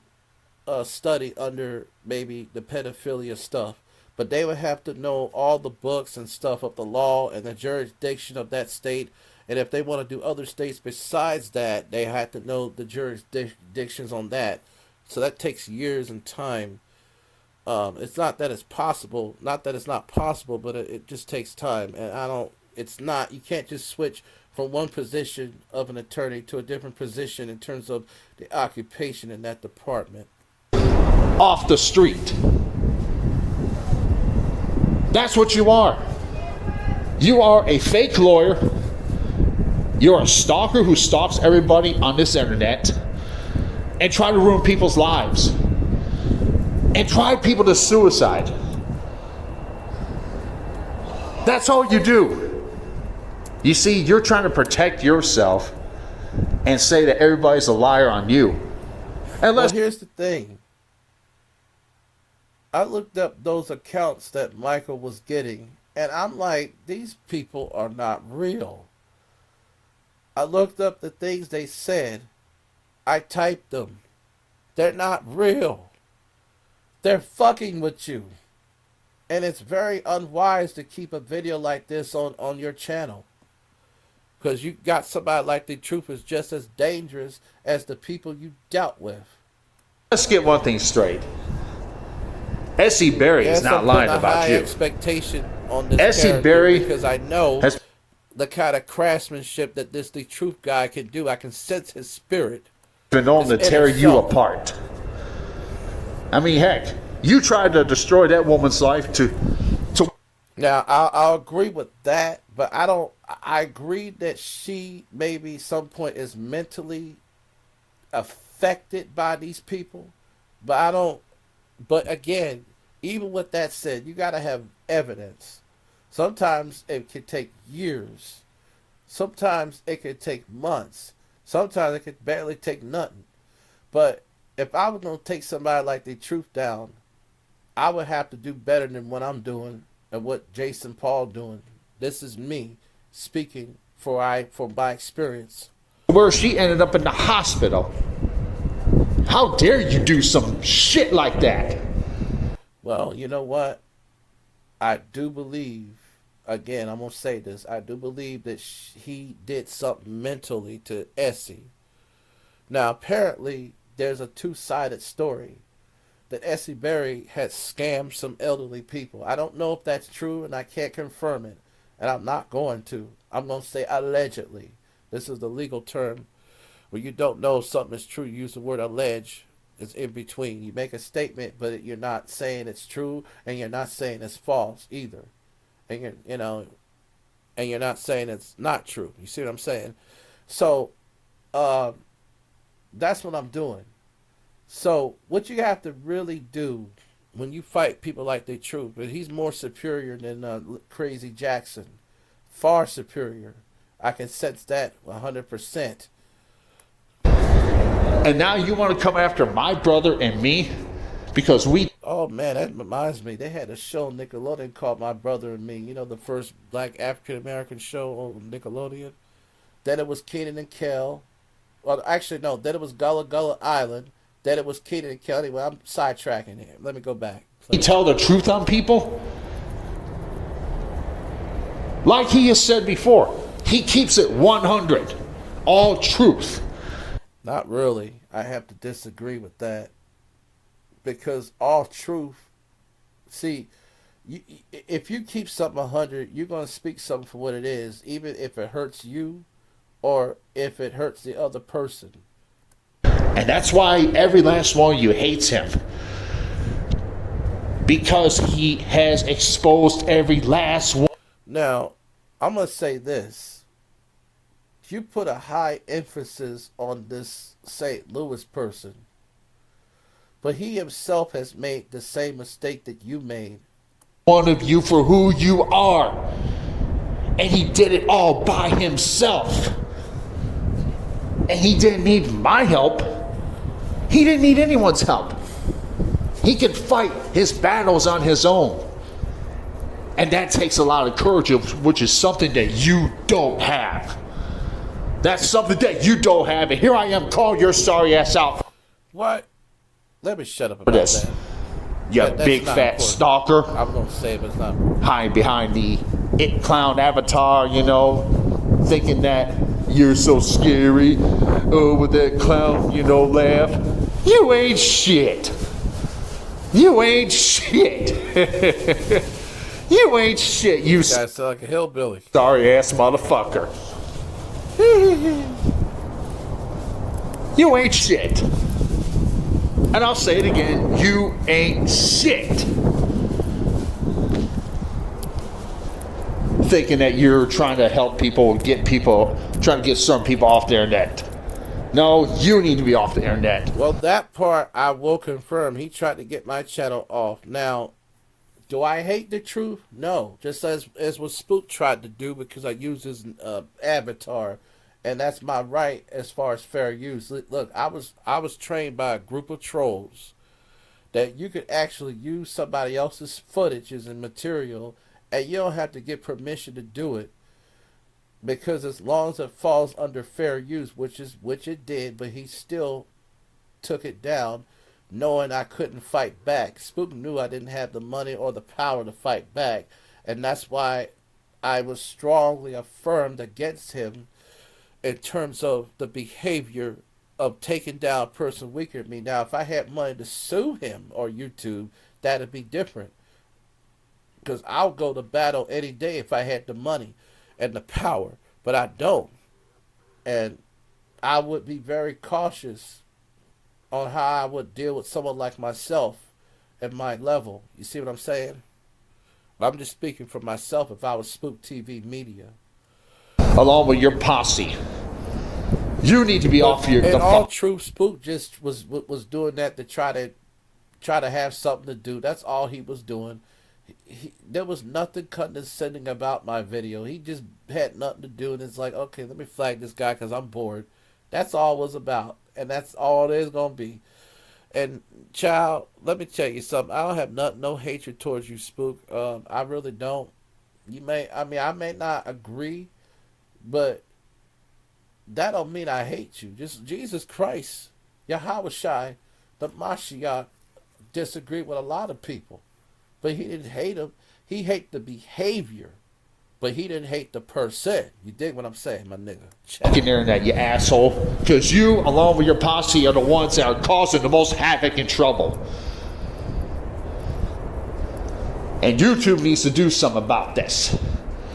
study under maybe the pedophilia stuff, but they would have to know all the books and stuff of the law and the jurisdiction of that state. And if they want to do other states besides that, they have to know the jurisdictions on that. So that takes years and time. It's not that it's possible, not that it's not possible, but it just takes time. And it's not, you can't just switch from one position of an attorney to a different position in terms of the occupation in that department. Off the street. That's what you are. You are a fake lawyer. You're a stalker who stalks everybody on this internet and try to ruin people's lives and drive people to suicide. That's all you do. You see, you're trying to protect yourself and say that everybody's a liar on you. Well, here's the thing. I looked up those accounts that Michael was getting, and I'm like, these people are not real. I looked up the things they said. I typed them. They're not real. They're fucking with you. And it's very unwise to keep a video like this on your channel. Because you got somebody like the truth is just as dangerous as the people you dealt with. Let's get one thing straight. S.E. Berry is not lying about you. Expectation on this S.E. Berry, because I know the kind of craftsmanship that the truth guy can do. I can sense his spirit. Been known to tear you apart. I mean, heck, you tried to destroy that woman's life to. Now, I'll agree with that, but I agree that she maybe some point is mentally affected by these people, but again, even with that said, you got to have evidence. Sometimes it can take years. Sometimes it can take months. Sometimes it can barely take nothing. But if I was gonna take somebody like the truth down, I would have to do better than what I'm doing and what Jason Paul doing. This is me speaking for my experience. Where she ended up in the hospital. How dare you do some shit like that? Well, you know what? I do believe, again, I'm going to say this. I do believe that he did something mentally to Essie. Now, apparently, there's a two-sided story that Essie Berry had scammed some elderly people. I don't know if that's true, and I can't confirm it. And I'm not going to. I'm going to say allegedly. This is the legal term. When you don't know if something is true, you use the word allege. It's in between. You make a statement, but you're not saying it's true, and you're not saying it's false either. And and you're not saying it's not true. You see what I'm saying? So, uh, that's what I'm doing. So, what you have to really do when you fight people like they truth, but he's more superior than Crazy Jackson, far superior. I can sense that 100%. And now you want to come after my brother and me because we. Oh man, that reminds me. They had a show on Nickelodeon called My Brother and Me. You know, the first black African American show on Nickelodeon. Then it was Keenan and Kel. Well, actually, no. Then it was Gullah Gullah Island. Then it was Keenan and Kel. Anyway, I'm sidetracking here. Let me go back. We tell the truth on people. Like he has said before, he keeps it 100. All truth. Not really. I have to disagree with that because all truth. See, if you keep something 100, you're gonna speak something for what it is, even if it hurts you or if it hurts the other person. And that's why every last one of you hates him. Because he has exposed every last one. Now, I'm gonna say this: you put a high emphasis on this St. Louis person, but he himself has made the same mistake that you made. One of you for who you are. And he did it all by himself. And he didn't need my help. He didn't need anyone's help. He can fight his battles on his own. And that takes a lot of courage, which is something that you don't have. That's something that you don't have. And here I am calling your sorry ass out. What? Let me shut up about this. that. You big fat important. stalker. I'm going to say it, but it's not. Hiding behind the it clown avatar, thinking that you're so scary. Oh, with that clown, laugh. You ain't shit. You ain't shit. You ain't shit, you guys sound like a hillbilly. Sorry ass motherfucker. You ain't shit. And I'll say it again, you ain't shit. Thinking that you're trying to help people, trying to get some people off the internet. No, you need to be off the internet. Well, that part I will confirm. He tried to get my channel off. Now, do I hate the truth? No. Just as what Spook tried to do because I used his avatar. And that's my right as far as fair use. Look, I was trained by a group of trolls that you could actually use somebody else's footages and material, and you don't have to get permission to do it, because as long as it falls under fair use, which it did, but he still took it down, knowing I couldn't fight back. Spook knew I didn't have the money or the power to fight back, and that's why I was strongly affirmed against him. In terms of the behavior of taking down a person weaker than me. Now, if I had money to sue him or YouTube, that'd be different. Because I'll go to battle any day if I had the money and the power. But I don't. And I would be very cautious on how I would deal with someone like myself at my level. You see what I'm saying? I'm just speaking for myself if I was Spook TV Media. Along with your posse. You need to be off your... And all true, Spook just was doing that to try to have something to do. That's all he was doing. There was nothing condescending about my video. He just had nothing to do, and it's like, okay, let me flag this guy because I'm bored. That's all it was about, and that's all it is going to be. And child, let me tell you something. I don't have no hatred towards you, Spook. I really don't. I may not agree, but that don't mean I hate you. Just Jesus Christ, Yahweh Shai, the Mashiach, disagreed with a lot of people, but he didn't hate him. He hate the behavior, but he didn't hate the person. You dig what I'm saying, my nigga? Fucking internet, you asshole. Because you, along with your posse, are the ones that are causing the most havoc and trouble. And YouTube needs to do something about this.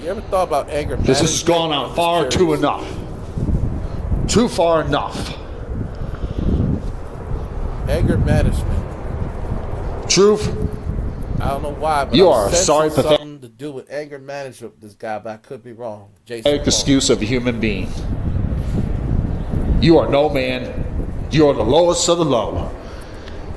You ever thought about anger management? This has gone on far too enough. Too far enough. Anger management. Truth. I don't know why, but You I'm are sorry, something to do with anger management with this guy, but I could be wrong. Jason. Excuse of a human being. You are no man. You are the lowest of the low.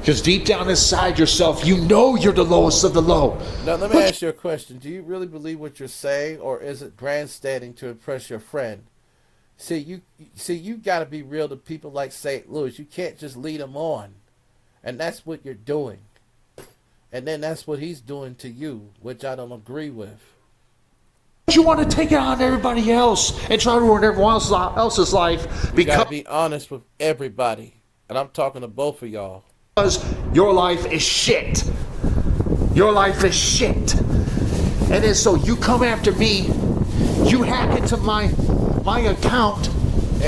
Because deep down inside yourself, you know you're the lowest of the low. Now, let me ask you a question. Do you really believe what you're saying, or is it grandstanding to impress your friend? You got to be real to people like St. Louis. You can't just lead them on. And that's what you're doing. And then that's what he's doing to you, which I don't agree with. You want to take it on everybody else and try to ruin everyone else's life. You got to be honest with everybody. And I'm talking to both of y'all. Because your life is shit. Your life is shit. And then so you come after me, you hack into my account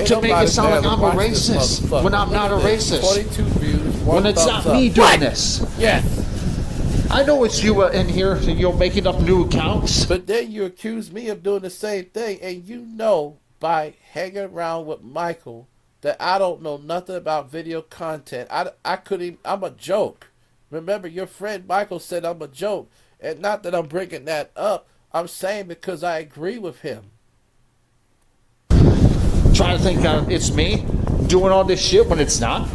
to make it sound like I'm a racist when I'm not a racist. 22 views, when it's not me doing this. Yes. I know it's you in here and you're making up new accounts. But then you accuse me of doing the same thing, and you know by hanging around with Michael that I don't know nothing about video content. I couldn't even, I'm a joke. Remember, your friend Michael said I'm a joke. And not that I'm bringing that up. I'm saying because I agree with him. Trying to think it's me doing all this shit when it's not.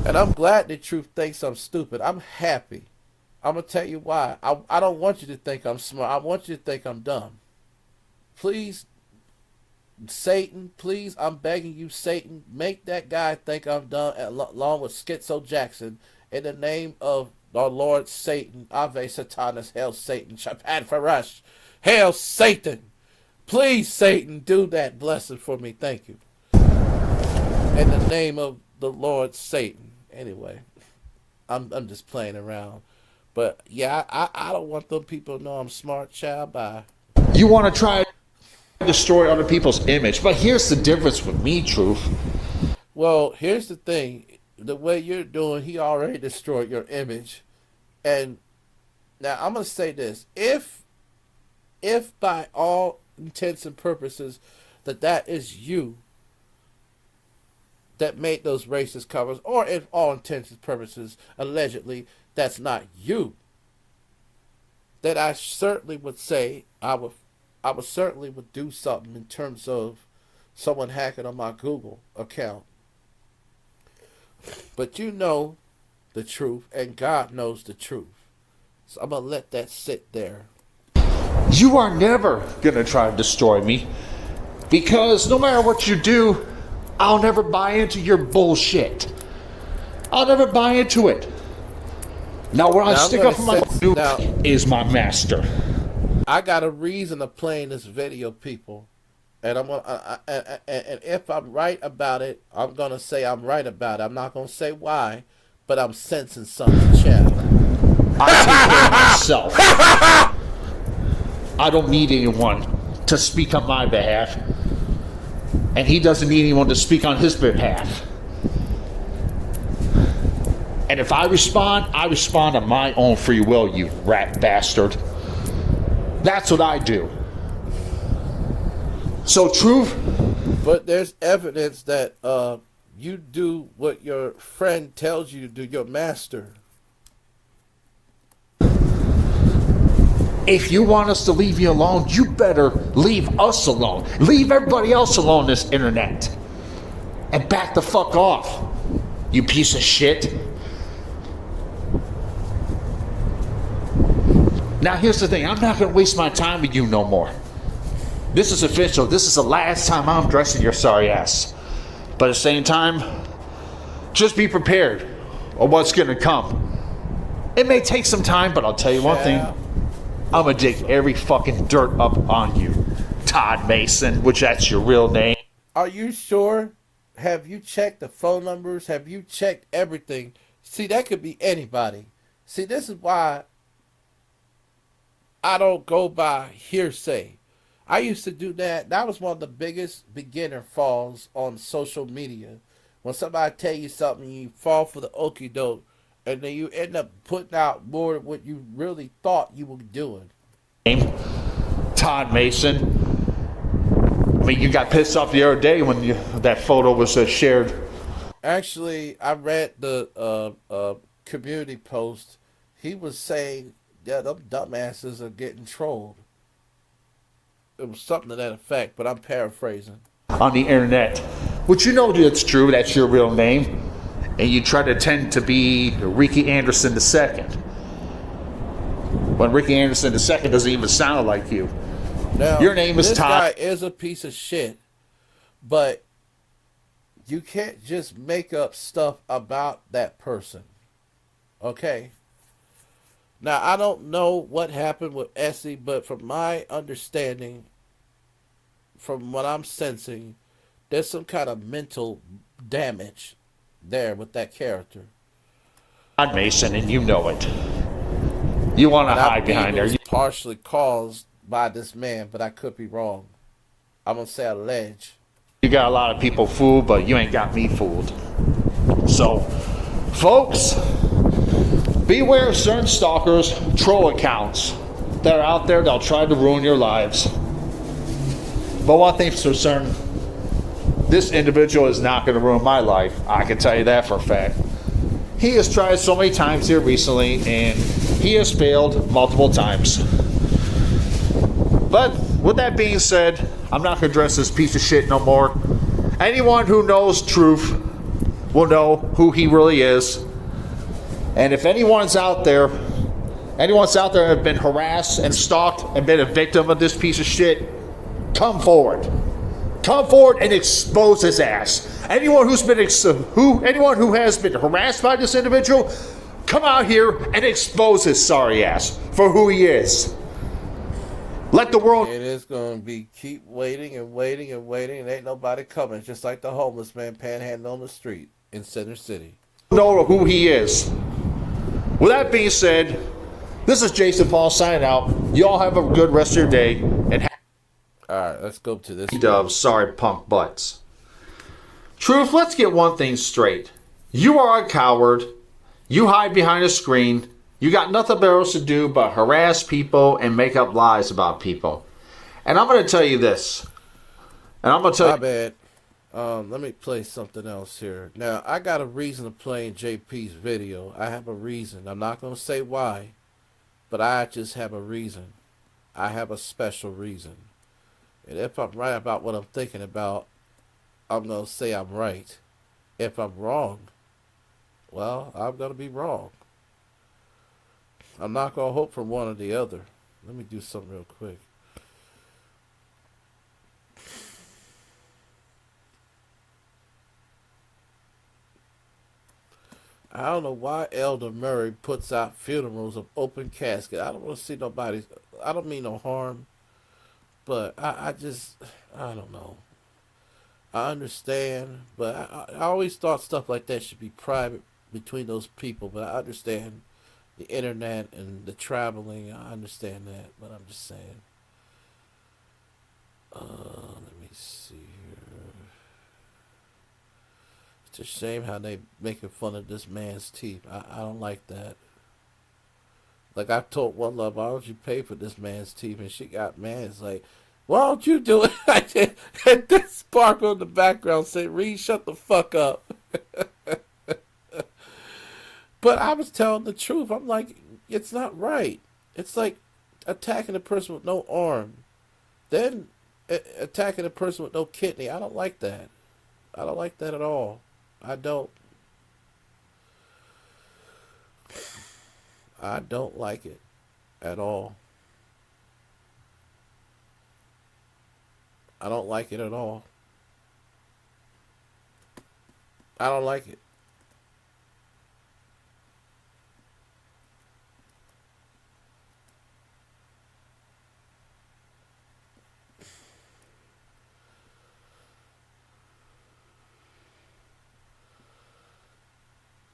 And I'm glad the truth thinks I'm stupid. I'm happy. I'm going to tell you why. I don't want you to think I'm smart. I want you to think I'm dumb. Please, Satan, please, I'm begging you, Satan, make that guy think I'm dumb along with Schizo Jackson in the name of our Lord Satan. Ave Satanas, hail Satan, Shabbat Farash, hail Satan. Please, Satan, do that blessing for me. Thank you. In the name of the Lord Satan. Anyway, I'm just playing around. But yeah, I don't want them people to know I'm smart, child. Bye. You want to try to destroy other people's image, but here's the difference with me, Truth. Well, here's the thing. The way you're doing, he already destroyed your image. And now I'm going to say this. If by all intents and purposes that is you that made those racist covers, or if all intents and purposes, allegedly, that's not you, then I certainly would say I would certainly would do something in terms of someone hacking on my Google account. But you know the truth, and God knows the truth. So I'm going to let that sit there. You are never going to try to destroy me, because no matter what you do, I'll never buy into your bullshit. I'll never buy into it. Now, where I stick up for my dude is my master. I got a reason of playing this video, people, and and if I'm right about it, I'm gonna say I'm right about it. I'm not gonna say why, but I'm sensing something, child. I take care of myself. I don't need anyone to speak on my behalf, and he doesn't need anyone to speak on his behalf. And if I respond on my own free will, you rat bastard. That's what I do. So, Truth? But there's evidence that you do what your friend tells you to do, your master. If you want us to leave you alone, you better leave us alone. Leave everybody else alone on this internet. And back the fuck off, you piece of shit. Now here's the thing, I'm not going to waste my time with you no more. This is official. This is the last time I'm addressing your sorry ass. But at the same time, just be prepared. or what's going to come. It may take some time, but I'll tell you one thing. I'm going to dig every fucking dirt up on you. Todd Mason, which that's your real name. Are you sure? Have you checked the phone numbers? Have you checked everything? See, that could be anybody. See, this is why I don't go by hearsay. I used to do that. That was one of the biggest beginner falls on social media. When somebody tell you something, you fall for the okie doke, and then you end up putting out more than what you really thought you were doing. Todd Mason. I mean, you got pissed off the other day when that photo was shared. Actually, I read the community post. He was saying, yeah, them dumbasses are getting trolled. It was something to that effect, but I'm paraphrasing. On the internet. Which you know that's true, that's your real name. And you try to tend to be Ricky Anderson II. When Ricky Anderson II doesn't even sound like you. Now, your name is this Todd. guy is a piece of shit, but you can't just make up stuff about that person. Okay? Now, I don't know what happened with Essie, but from my understanding, from what I'm sensing, there's some kind of mental damage there with that character. Todd Mason, and you know it. You want to hide behind there. Partially caused by this man, but I could be wrong. I'm going to say allege. You got a lot of people fooled, but you ain't got me fooled. So, folks, beware of certain stalkers, troll accounts that are out there that'll try to ruin your lives. But one thing's for certain, this individual is not going to ruin my life. I can tell you that for a fact. He has tried so many times here recently, and he has failed multiple times. But with that being said, I'm not going to address this piece of shit no more. Anyone who knows truth will know who he really is. And if anyone's out there have been harassed and stalked and been a victim of this piece of shit, come forward. Come forward and expose his ass. Anyone who has been harassed by this individual, come out here and expose his sorry ass for who he is. Let the world. It is going to be keep waiting and waiting and waiting, and ain't nobody coming. Just like the homeless man panhandling on the street in Center City. Know who he is. With that being said, this is Jason Paul signing out. You all have a good rest of your day. And alright, let's go to this. Doves, sorry punk butts. Truth, let's get one thing straight. You are a coward. You hide behind a screen. You got nothing else to do but harass people and make up lies about people. And I'm going to tell you this. And I'm going to tell you. My bad. Let me play something else here. Now, I got a reason to play in JP's video. I have a reason. I'm not going to say why, but I just have a reason. I have a special reason. And if I'm right about what I'm thinking about, I'm going to say I'm right. If I'm wrong, well, I'm going to be wrong. I'm not going to hope for one or the other. Let me do something real quick. I don't know why Elder Murray puts out funerals of open casket. I don't want to see nobody. I don't mean no harm, but I don't know. I understand, but I always thought stuff like that should be private between those people. But I understand the internet and the traveling. I understand that, but I'm just saying. Let me see here. It's a shame how they making fun of this man's teeth. I don't like that. Like I told one love, why don't you pay for this man's teeth? And she got mad. It's like, why don't you do it? I did. And this sparkle in the background said, Reed, shut the fuck up. But I was telling the truth. I'm like, it's not right. It's like attacking a person with no arm, then attacking a person with no kidney. I don't like that. I don't like that at all. I don't. I don't like it at all. I don't like it at all. I don't like it.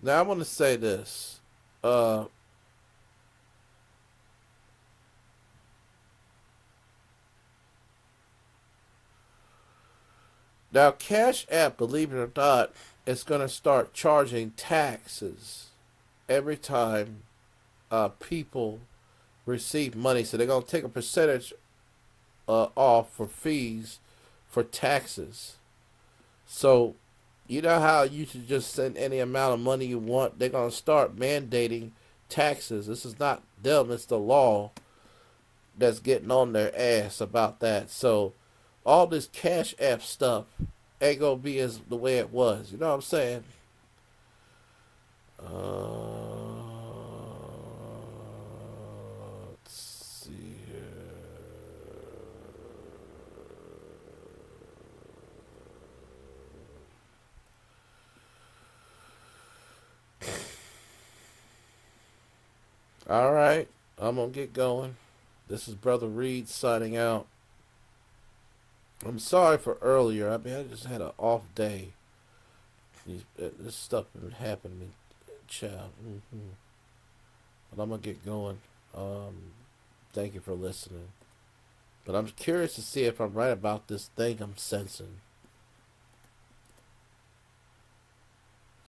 Now I want to say this. Uh, Now Cash App, believe it or not, is going to start charging taxes every time people receive money. So they're going to take a percentage off for fees for taxes. So you know how you should just send any amount of money you want? They're going to start mandating taxes. This is not them, it's the law that's getting on their ass about that. So all this Cash App stuff ain't gonna be as the way it was. You know what I'm saying? Let's see here. All right, I'm gonna get going. This is Brother Reed signing out. I'm sorry for earlier. I mean, I just had an off day. This stuff been happening, to me, child. But I'm gonna get going. Thank you for listening. But I'm curious to see if I'm right about this thing I'm sensing.